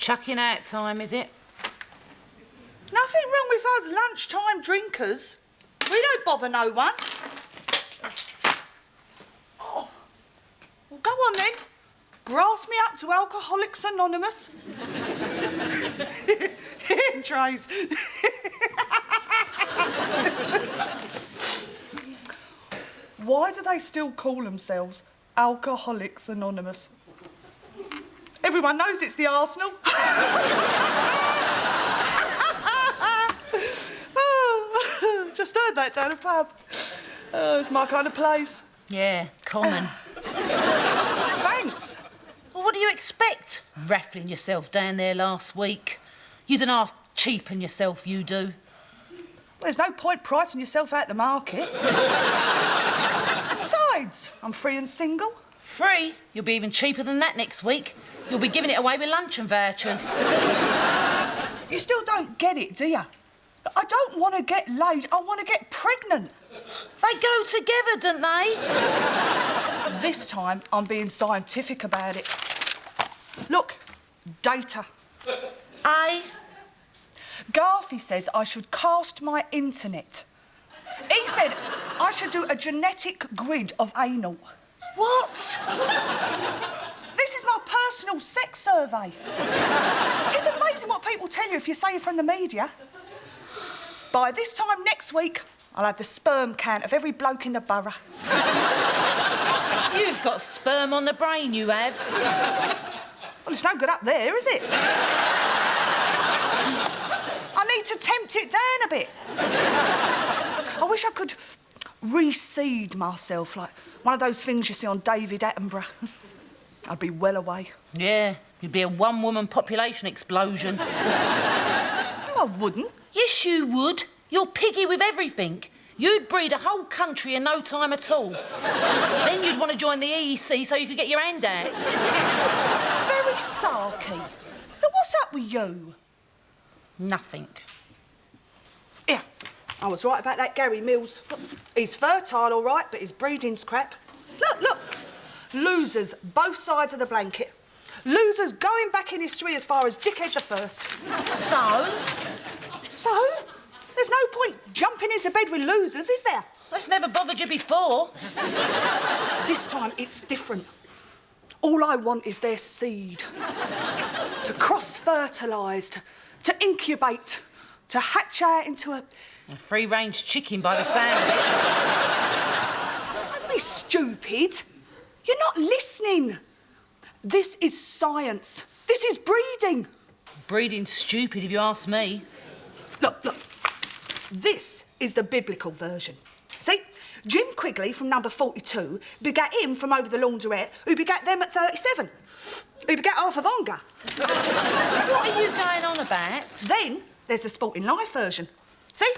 chucking out time, is it? Nothing wrong with us lunchtime drinkers. We don't bother no one. Oh. Well, go on then. Grass me up to Alcoholics Anonymous. Here, Trace. Why do they still call themselves Alcoholics Anonymous? Everyone knows it's the Arsenal. Oh, just heard that down a pub. Oh, it's my kind of place. Yeah, common. Thanks. Well, what do you expect? Raffling yourself down there last week. You don't half cheapen yourself, you do. There's no point pricing yourself out the market. Besides, I'm free and single. Free? You'll be even cheaper than that next week. You'll be giving it away with luncheon vouchers. You still don't get it, do you? I don't want to get laid, I want to get pregnant. They go together, don't they? This time, I'm being scientific about it. Look, data. Aye? Garthy says I should cast my internet. He said I should do a genetic grid of anal. What? This is my personal sex survey. It's amazing what people tell you if you say you're from the media. By this time next week, I'll have the sperm count of every bloke in the borough. You've got sperm on the brain, you have. Well, it's no good up there, is it? I need to tempt it down a bit. I wish I could reseed myself like one of those things you see on David Attenborough. I'd be well away. Yeah, you'd be a one-woman population explosion. No, I wouldn't. Yes, you would. You're piggy with everything. You'd breed a whole country in no time at all. Then you'd want to join the EEC so you could get your handouts. Very sarky. Now, what's up with you? Nothing. Yeah, I was right about that Gary Mills. Look, he's fertile, all right, but his breeding's crap. Look. Losers, both sides of the blanket. Losers going back in history as far as Dickhead the First. So? There's no point jumping into bed with losers, is there? That's never bothered you before. This time it's different. All I want is their seed. To cross-fertilise, to incubate, to hatch out into a free-range chicken by the sound of it. Don't be stupid. You're not listening. This is science. This is breeding. Breeding's stupid, if you ask me. Look. This is the biblical version. See? Jim Quigley from number 42 begat him from over the laundrette, who begat them at 37, who begat half of Ongar. What are you going on about? Then there's the Sporting Life version. See?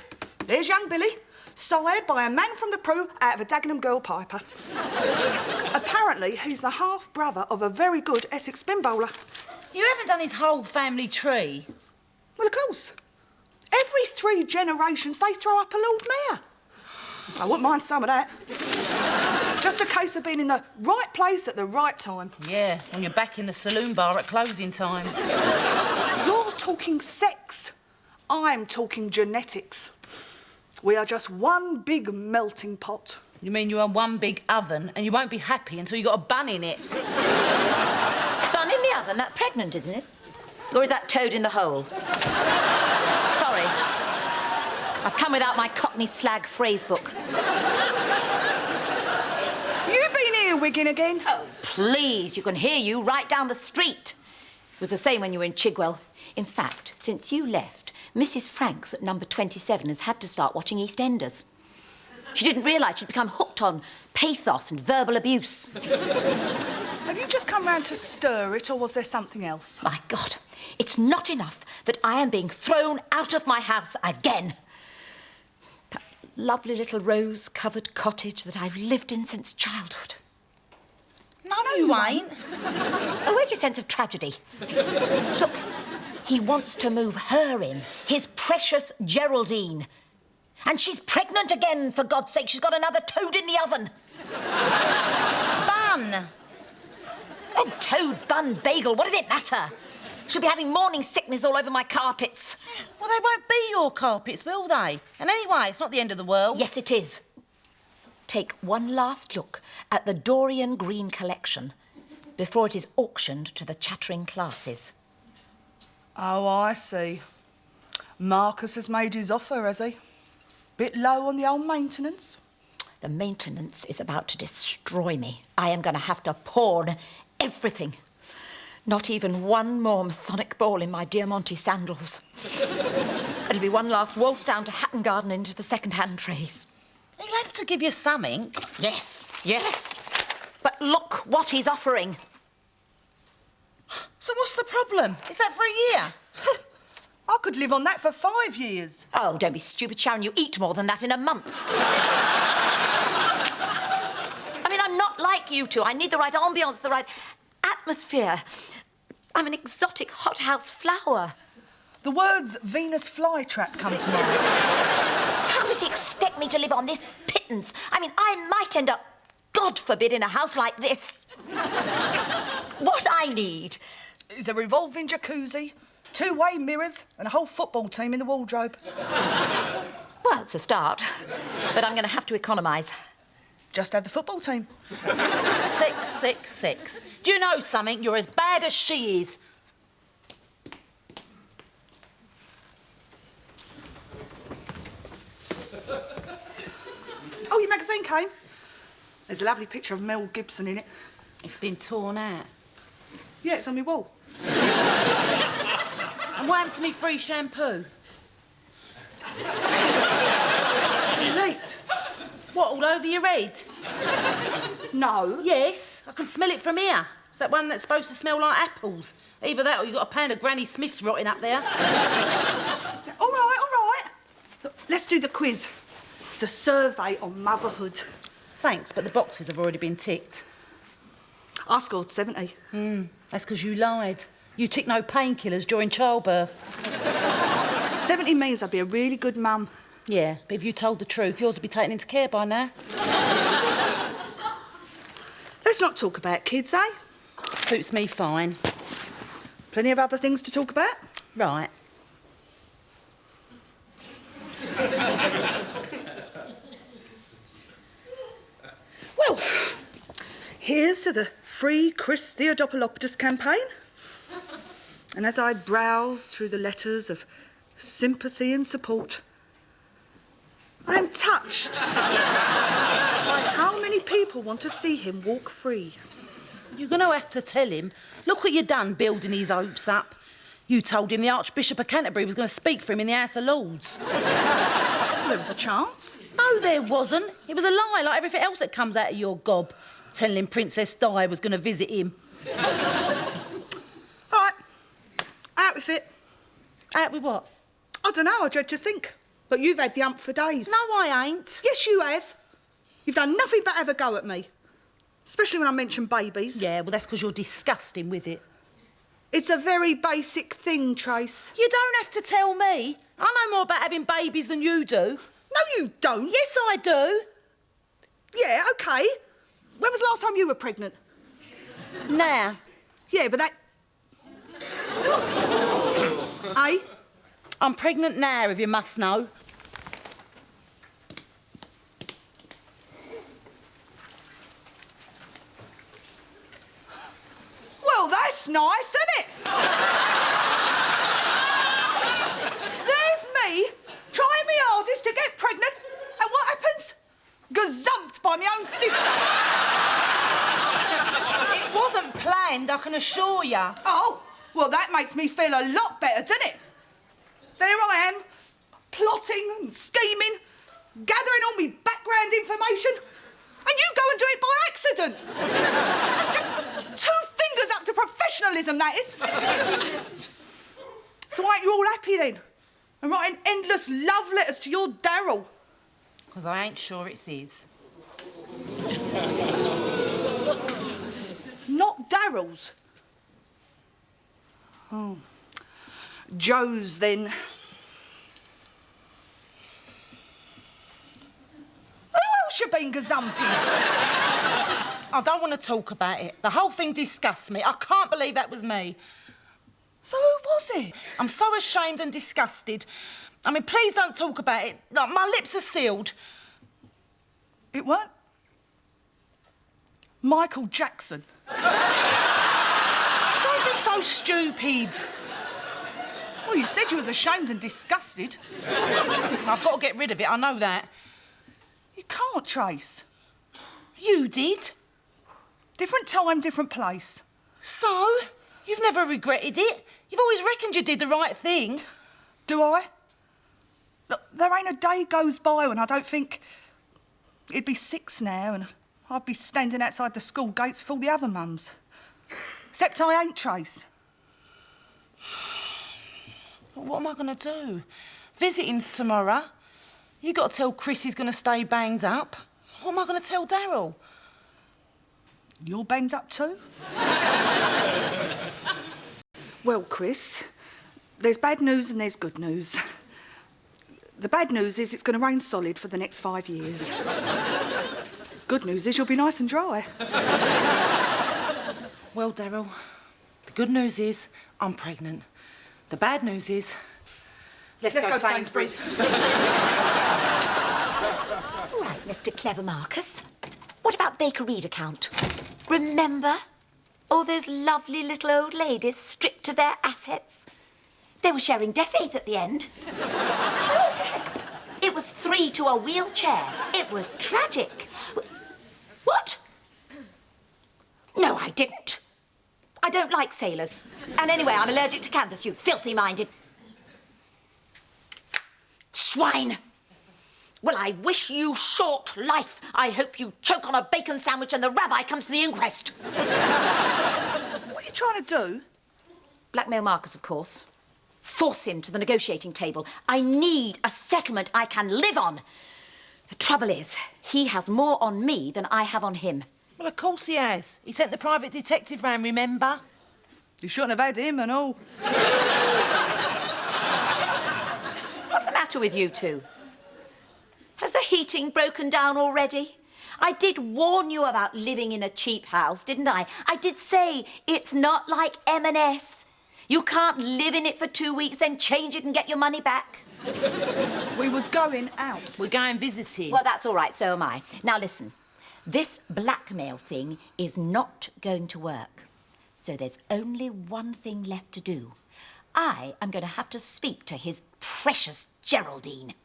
There's young Billy, sired by a man from the Prue out of a Dagenham girl piper. Apparently, he's the half-brother of a very good Essex spin bowler. You haven't done his whole family tree? Well, of course. Every 3 generations, they throw up a Lord Mayor. I wouldn't mind some of that. Just a case of being in the right place at the right time. Yeah, when you're back in the saloon bar at closing time. You're talking sex. I'm talking genetics. We are just one big melting pot. You mean you are one big oven and you won't be happy until you got a bun in it? Bun in the oven? That's pregnant, isn't it? Or is that toad in the hole? Sorry. I've come without my Cockney slag phrase book. You been earwigging again? Oh, please, you can hear you right down the street. It was the same when you were in Chigwell. In fact, since you left, Mrs. Franks at number 27 has had to start watching EastEnders. She didn't realise she'd become hooked on pathos and verbal abuse. Have you just come round to stir it, or was there something else? My God, it's not enough that I am being thrown out of my house again. That lovely little rose-covered cottage that I've lived in since childhood. No, you ain't. Oh, where's your sense of tragedy? Look, he wants to move her in, his precious Geraldine. And she's pregnant again, for God's sake. She's got another toad in the oven. Bun. Oh, toad, bun, bagel, what does it matter? She'll be having morning sickness all over my carpets. Well, they won't be your carpets, will they? And anyway, it's not the end of the world. Yes, it is. Take one last look at the Dorian Green collection before it is auctioned to the chattering classes. Oh, I see. Marcus has made his offer, has he? Bit low on the old maintenance. The maintenance is about to destroy me. I am going to have to pawn everything. Not even one more Masonic ball in my Diamante sandals. It'll be one last waltz down to Hatton Garden into the second-hand trays. He'll have to give you something. Yes, yes. But look what he's offering. So what's the problem? Is that for a year? I could live on that for 5 years. Oh, don't be stupid, Sharon. You eat more than that in a month. I mean, I'm not like you two. I need the right ambience, the right atmosphere. I'm an exotic hothouse flower. The words Venus flytrap come to mind. How does he expect me to live on this pittance? I mean, I might end up, God forbid, in a house like this. What I need is a revolving jacuzzi, 2-way mirrors, and a whole football team in the wardrobe. Well, it's a start, but I'm going to have to economise. Just have the football team. 666. Do you know something? You're as bad as she is. Oh, your magazine came? There's a lovely picture of Mel Gibson in it. It's been torn out. Yeah, it's on my wall. And what happened to me free shampoo? Delete. What, all over your head? No. Yes, I can smell it from here. It's that one that's supposed to smell like apples. Either that or you got a pan of Granny Smith's rotting up there. All right, all right. Look, let's do the quiz. It's a survey on motherhood. Thanks, but the boxes have already been ticked. I scored 70. That's because you lied. You took no painkillers during childbirth. 70 means I'd be a really good mum. Yeah, but if you told the truth, yours would be taken into care by now. Let's not talk about kids, eh? Suits me fine. Plenty of other things to talk about. Right. Well, here's to the free Chris Theodopoulos campaign. And as I browse through the letters of sympathy and support, I am touched by how many people want to see him walk free. You're going to have to tell him. Look what you done building his hopes up. You told him the Archbishop of Canterbury was going to speak for him in the House of Lords. There was a chance. No, there wasn't. It was a lie, like everything else that comes out of your gob. Telling him Princess Di was going to visit him. All right, out with it. Out with what? I don't know, I dread to think. But you've had the hump for days. No, I ain't. Yes, you have. You've done nothing but have a go at me. Especially when I mention babies. Yeah, well, that's because you're disgusting with it. It's a very basic thing, Trace. You don't have to tell me. I know more about having babies than you do. No, you don't. Yes, I do. Yeah, OK. When was the last time you were pregnant? Now. Yeah, but that... Eh? I'm pregnant now, if you must know. Well, that's nice, isn't it? There's me, trying my hardest to get pregnant, and what happens? Gazumped by my own sister. It wasn't planned, I can assure you. Oh, well, that makes me feel a lot better, doesn't it? There I am, plotting and scheming, gathering all my background information, and you go and do it by accident. That's just 2 fingers up to professionalism, that is. So aren't you all happy then? And writing endless love letters to your Daryl? Because I ain't sure it's his. Not Daryl's. Oh. Joe's, then. Who else you been gazumping? I don't want to talk about it. The whole thing disgusts me. I can't believe that was me. So who was it? I'm so ashamed and disgusted. I mean, please don't talk about it. Like, my lips are sealed. It weren't Michael Jackson. Don't be so stupid. Well, you said you was ashamed and disgusted. I've got to get rid of it, I know that. You can't, Trace. You did. Different time, different place. So? You've never regretted it. You've always reckoned you did the right thing. Do I? Look, there ain't a day goes by when I don't think it'd be 6 now and I'd be standing outside the school gates with all the other mums. Except I ain't, Trace. What am I going to do? Visiting's tomorrow. You got to tell Chris he's going to stay banged up. What am I going to tell Daryl? You're banged up too? Well, Chris, there's bad news and there's good news. The bad news is it's going to rain solid for the next 5 years. Good news is you'll be nice and dry. Well, Daryl, the good news is I'm pregnant. The bad news is let's go Sainsbury's. All right, Mr. Clever Marcus. What about Baker Reed account? Remember all those lovely little old ladies stripped of their assets? They were sharing death aids at the end. Oh, yes. It was 3 to a wheelchair. It was tragic. What? No, I didn't. I don't like sailors. And anyway, I'm allergic to canvas, you filthy-minded swine. Well, I wish you short life. I hope you choke on a bacon sandwich and the rabbi comes to the inquest. What are you trying to do? Blackmail Marcus, of course. Force him to the negotiating table. I need a settlement I can live on. The trouble is, he has more on me than I have on him. Well, of course he has. He sent the private detective round, remember? You shouldn't have had him and all. What's the matter with you two? Has the heating broken down already? I did warn you about living in a cheap house, didn't I? I did say it's not like M&S. You can't live in it for 2 weeks, then change it and get your money back. We was going out. We're going visiting. Well, that's all right, so am I. Now, listen. This blackmail thing is not going to work. So there's only one thing left to do. I am going to have to speak to his precious Geraldine.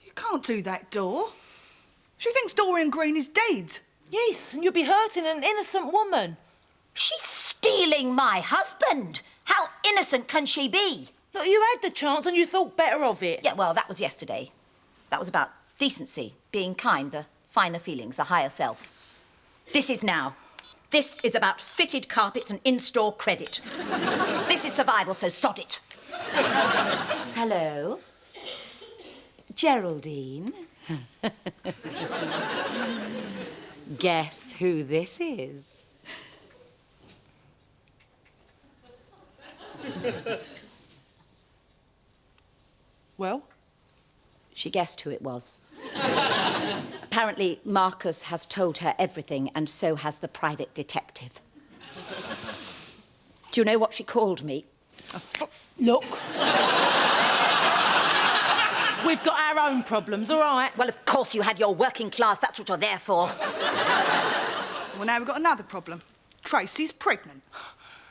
You can't do that, Dor. She thinks Dorian Green is dead. Yes, and you'll be hurting an innocent woman. She's stealing my husband. How innocent can she be? Look, you had the chance and you thought better of it. Yeah, well, that was yesterday. That was about decency, being kind, the finer feelings, the higher self. This is now. This is about fitted carpets and in-store credit. This is survival, so sod it. Hello? Geraldine? Guess who this is? Well? She guessed who it was. Apparently, Marcus has told her everything, and so has the private detective. Do you know what she called me? Look. We've got our own problems, all right? Well, of course you have your working class. That's what you're there for. Well, now we've got another problem. Tracy's pregnant.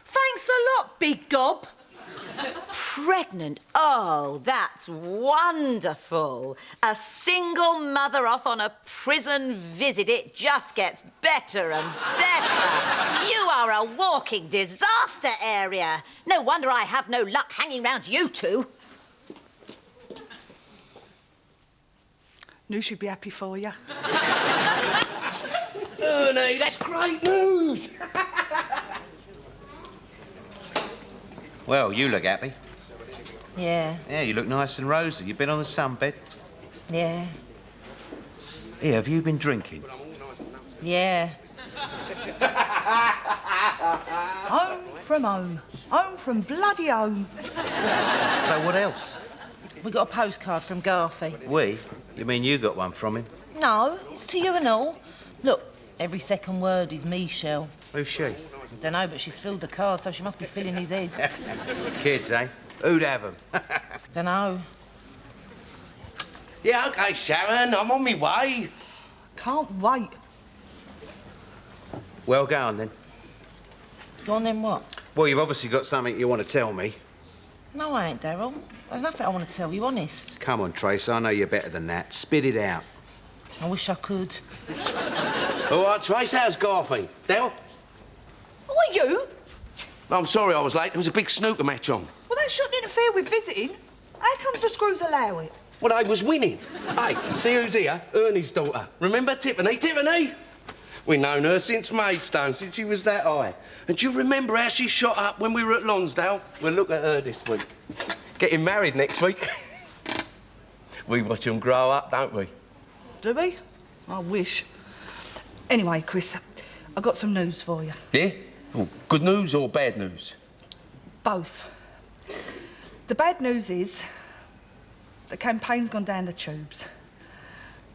Thanks a lot, big gob. Pregnant? Oh, that's wonderful. A single mother off on a prison visit. It just gets better and better. You are a walking disaster area. No wonder I have no luck hanging round you two. Knew she'd be happy for you. Oh, no, that's great news. Well, you look happy. Yeah, Yeah, you look nice and rosy. You've been on the sunbed. yeah, Here, have you been drinking? yeah. Home from home. Home from bloody home. So what else? We got a postcard from Garthy. We? You mean you got one from him? No, it's to you and all. Look, every second word is me, Shell. Who's she? Dunno, but she's filled the card, so she must be filling his head. Kids, eh? Who'd have them? Dunno. Yeah, OK, Sharon, I'm on my way. Can't wait. Well, go on, then. Go on then, what? Well, you've obviously got something you want to tell me. No, I ain't, Daryl. There's nothing I want to tell you, honest. Come on, Trace, I know you're better than that. Spit it out. I wish I could. All right, Trace, how's Garthy? Dell? Who are you? I'm sorry I was late. There was a big snooker match on. Well, that shouldn't interfere with visiting. How comes the screws allow it? Well, I was winning. Hey, see who's here? Ernie's daughter. Remember Tiffany? Tiffany? We've known her since Maidstone, since she was that high. And do you remember how she shot up when we were at Lonsdale? Well, look at her this week. Getting married next week. We watch them grow up, don't we? Do we? I wish. Anyway, Chris, I've got some news for you. Yeah? Oh, good news or bad news? Both. The bad news is the campaign's gone down the tubes.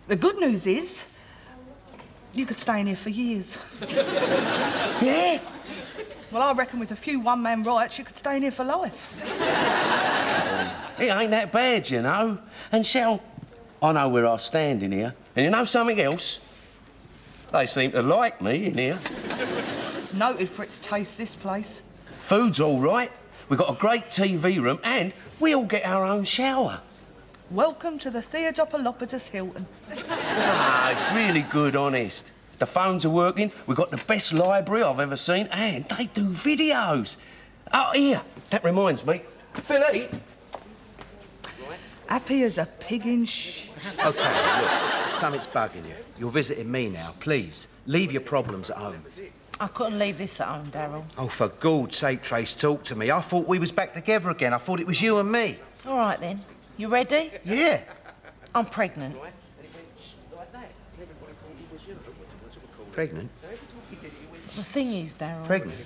The good news is you could stay in here for years. Yeah? Well, I reckon with a few one-man riots, you could stay in here for life. It ain't that bad, you know. And Shell, I know where I stand in here. And you know something else? They seem to like me in here. Noted for its taste, this place. Food's all right. We've got a great TV room and we all get our own shower. Welcome to the Theodopolopodus Hilton. Ah, it's really good, honest. The phones are working, we've got the best library I've ever seen, and they do videos. Oh, here, that reminds me. Philly! Happy as a pig in sh... OK, look, something's bugging you. You're visiting me now. Please, leave your problems at home. I couldn't leave this at home, Daryl. Oh, for Gawd's sake, Trace, talk to me. I thought we was back together again. I thought it was you and me. All right, then. You ready? Yeah. I'm pregnant. Pregnant? The thing is, Daryl... Pregnant?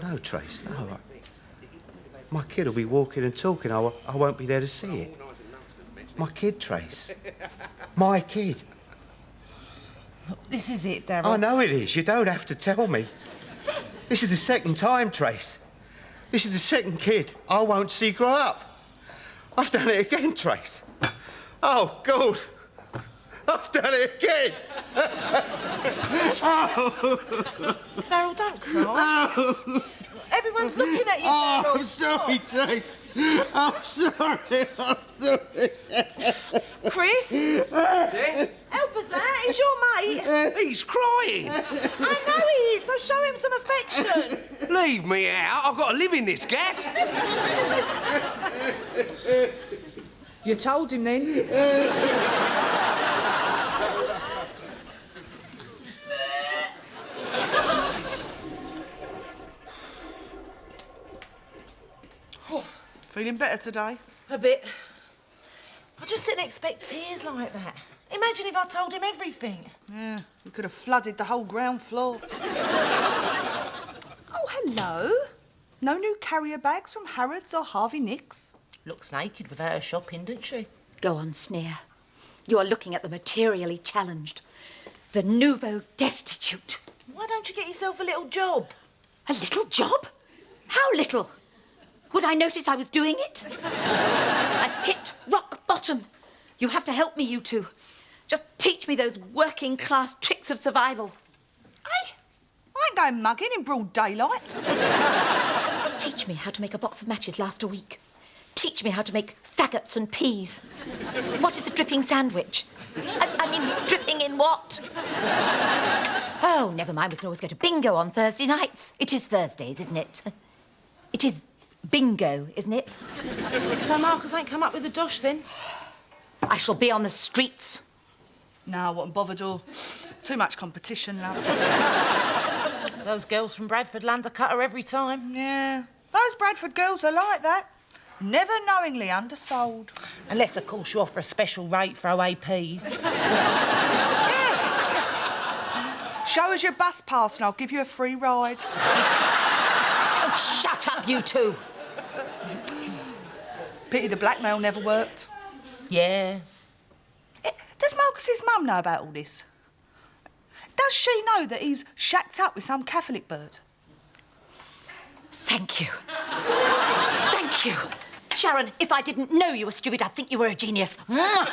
No, Trace, no. My kid will be walking and talking. I won't be there to see it. My kid, Trace. My kid. Look, this is it, Daryl. I know it is. You don't have to tell me. This is the second time, Trace. This is the second kid I won't see grow up. I've done it again, Trace. Oh, God. I've done it again. Daryl, don't cry. Everyone's looking at you, Daryl. Oh, I'm sorry, Trace. I'm sorry. I'm sorry. Chris? Help us out. He's your mate. He's crying! I know he is, so show him some affection. Leave me out, I've got to live in this gaff. You told him then? Feeling better today? A bit. I just didn't expect tears like that. Imagine if I told him everything. Yeah, we could have flooded the whole ground floor. Oh, hello. No new carrier bags from Harrods or Harvey Nicks? Looks naked without her shopping, didn't she? Go on, sneer. You are looking at the materially challenged. The nouveau destitute. Why don't you get yourself a little job? A little job? How little? Would I notice I was doing it? I've hit rock bottom. You have to help me, you two. Just teach me those working-class tricks of survival. Hey, I ain't going mugging in broad daylight. Teach me how to make a box of matches last a week. Teach me how to make faggots and peas. What is a dripping sandwich? I mean, dripping in what? Oh, never mind. We can always go to bingo on Thursday nights. It is Thursdays, isn't it? It is bingo, isn't it? So Marcus ain't come up with a dosh, then? I shall be on the streets. No, I wasn't bothered all. Too much competition, love. Those girls from Bradford land a cutter every time. Yeah, those Bradford girls are like that. Never knowingly undersold. Unless, of course, you offer a special rate for OAPs. Show us your bus pass and I'll give you a free ride. Oh, shut up, you two. Pity the blackmail never worked. Yeah. Does Marcus's mum know about all this? Does she know that he's shacked up with some Catholic bird? Thank you. Thank you. Sharon, if I didn't know you were stupid, I'd think you were a genius. Ugh.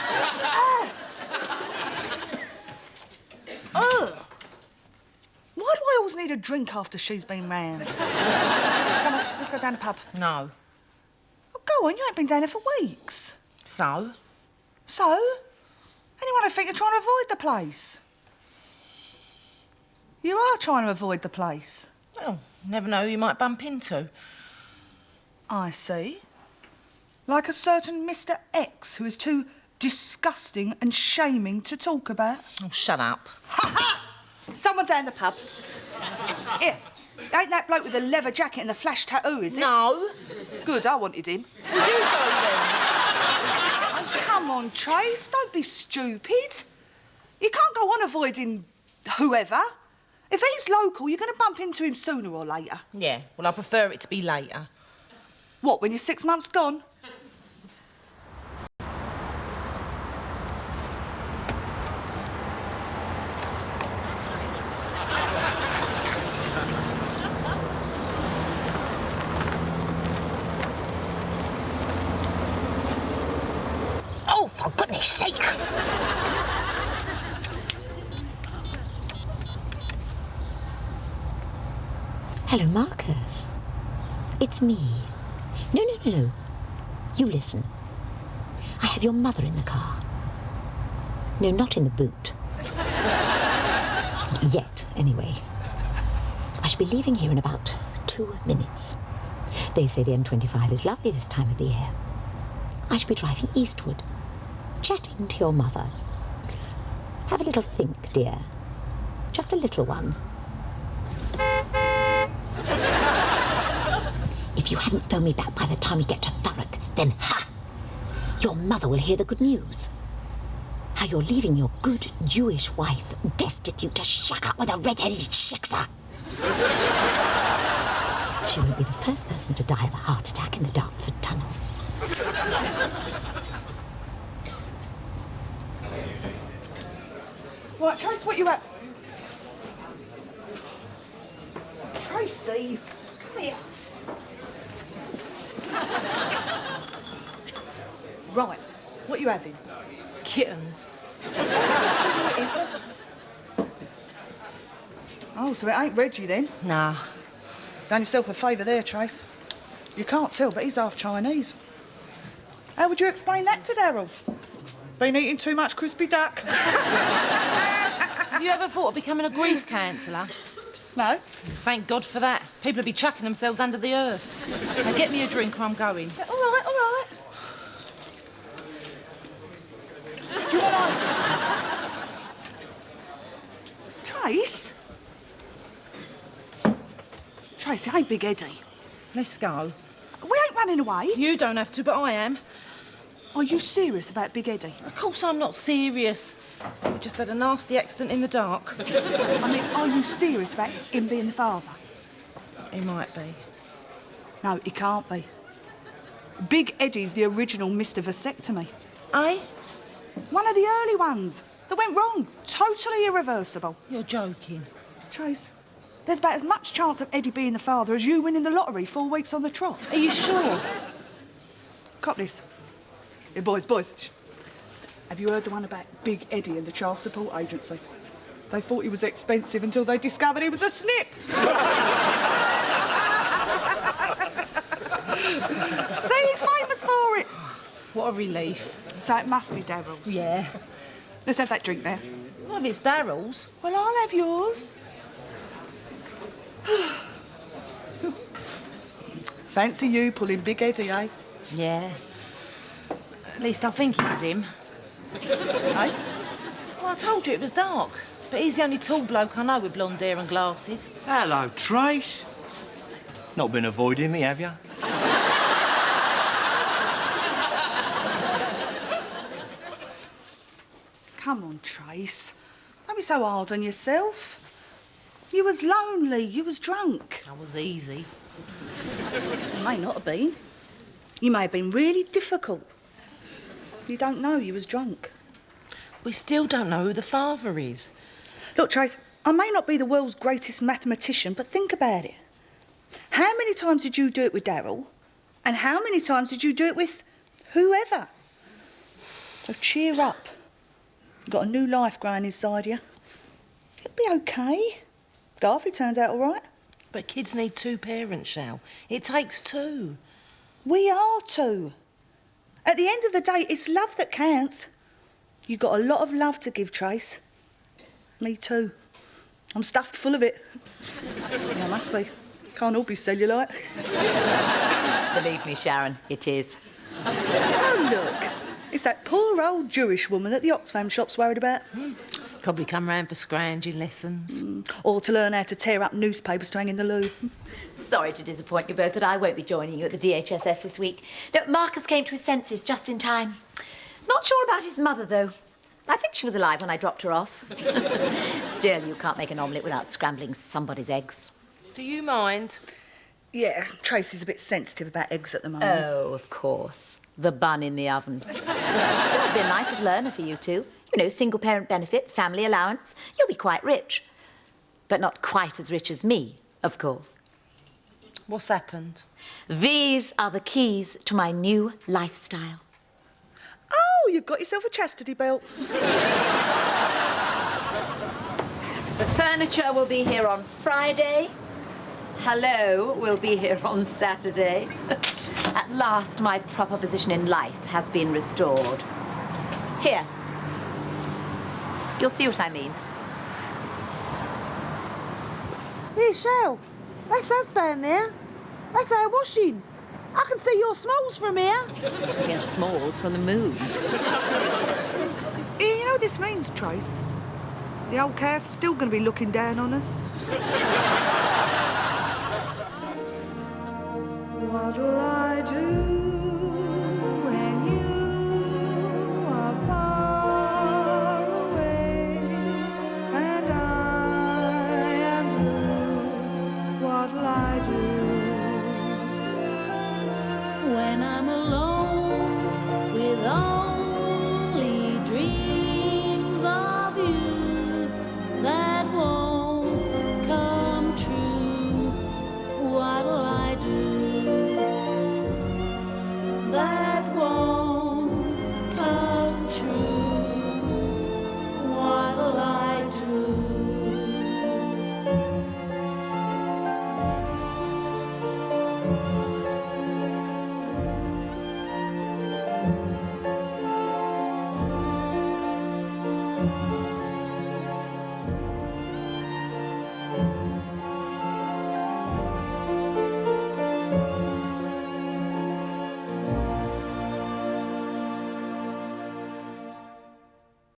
Why do I always need a drink after she's been round? Come on, let's go down the pub. No. Oh, go on, you ain't been down there for weeks. So? So? Anyone would think you're trying to avoid the place. You are trying to avoid the place. Well, never know who you might bump into. I see. Like a certain Mr. X who is too disgusting and shaming to talk about. Oh, shut up. Ha ha! Someone down the pub. Here, ain't that bloke with the leather jacket and the flash tattoo, is it? No. Good, I wanted him. Well, you go then. Oh, come on, Trace, don't be stupid. You can't go on avoiding whoever. If he's local, you're going to bump into him sooner or later. Yeah, well, I prefer it to be later. What, when you're 6 months gone? Oh, for goodness sake! Hello, Marcus. It's me. No. You listen. I have your mother in the car. No, not in the boot. Yet, anyway. I shall be leaving here in about 2 minutes. They say the M25 is lovely this time of the year. I shall be driving eastward, chatting to your mother. Have a little think, dear. Just a little one. If you haven't phoned me back by the time we get to Thurrock, then ha! Your mother will hear the good news. How you're leaving your good Jewish wife destitute to shack up with a red-headed shiksa. She won't be the first person to die of a heart attack in the Dartford Tunnel. Right, Trace, what you at? Tracy, come here. Right, what you having? Kittens. Is there? Oh, so it ain't Reggie then? Nah. Done yourself a favour there, Trace. You can't tell, but he's half Chinese. How would you explain that to Daryl? Been eating too much crispy duck? Have you ever thought of becoming a grief counsellor? No. Thank God for that. People would be chucking themselves under the hearse. Now get me a drink or I'm going. All right, all right. Do you want ice? Trace? Trace, it ain't Big Eddie. Let's go. We ain't running away. You don't have to, but I am. Are you serious about Big Eddie? Of course I'm not serious. We just had a nasty accident in the dark. I mean, are you serious about him being the father? He might be. No, he can't be. Big Eddie's the original Mr. Vasectomy. Eh? One of the early ones that went wrong. Totally irreversible. You're joking. Trace, there's about as much chance of Eddie being the father as you winning the lottery 4 weeks on the trot. Are you sure? Cop this. Hey, boys. Shh. Have you heard the one about Big Eddie and the Child Support Agency? They thought he was expensive until they discovered he was a snip. See, he's famous for it. What a relief. So it must be Daryl's. Yeah. Let's have that drink there. Well, if it's Daryl's. Well, I'll have yours. Fancy you pulling Big Eddie, eh? Yeah. At least I think it was him. Eh? Well, I told you it was dark. But he's the only tall bloke I know with blonde hair and glasses. Hello, Trace. Not been avoiding me, have you? Come on, Trace. Don't be so hard on yourself. You was lonely, you was drunk. That was easy. You may not have been. You may have been really difficult. You don't know you was drunk. We still don't know who the father is. Look, Trace, I may not be the world's greatest mathematician, but think about it. How many times did you do it with Daryl? And how many times did you do it with whoever? So cheer up. You've got a new life growing inside you. It'll be okay. Garvey turns out all right. But kids need two parents, Shell. It takes two. We are two. At the end of the day, it's love that counts. You've got a lot of love to give, Trace. Me too. I'm stuffed full of it. I must be. Can't all be cellulite. Believe me, Sharon, it is. Oh, look. It's that poor old Jewish woman that the Oxfam shop's worried about. Probably come round for scrounging lessons. Or to learn how to tear up newspapers to hang in the loo. Sorry to disappoint you both, but I won't be joining you at the DHSS this week. No, Marcus came to his senses just in time. Not sure about his mother, though. I think she was alive when I dropped her off. Still, you can't make an omelette without scrambling somebody's eggs. Do you mind? Yeah, Tracy's a bit sensitive about eggs at the moment. Oh, of course. The bun in the oven. It'll be a nice little earner for you two. You know, single-parent benefit, family allowance. You'll be quite rich. But not quite as rich as me, of course. What's happened? These are the keys to my new lifestyle. Oh, you've got yourself a chastity belt. The furniture will be here on Friday. Hello will be here on Saturday. At last, my proper position in life has been restored. Here. You'll see what I mean. Here, Shell. That's us down there. That's our washing. I can see your smalls from here. See our smalls from the moon. You know what this means, Trace? The old cow's still going to be looking down on us. What'll I do when you are far away and I am blue? What'll I do? When I'm alone.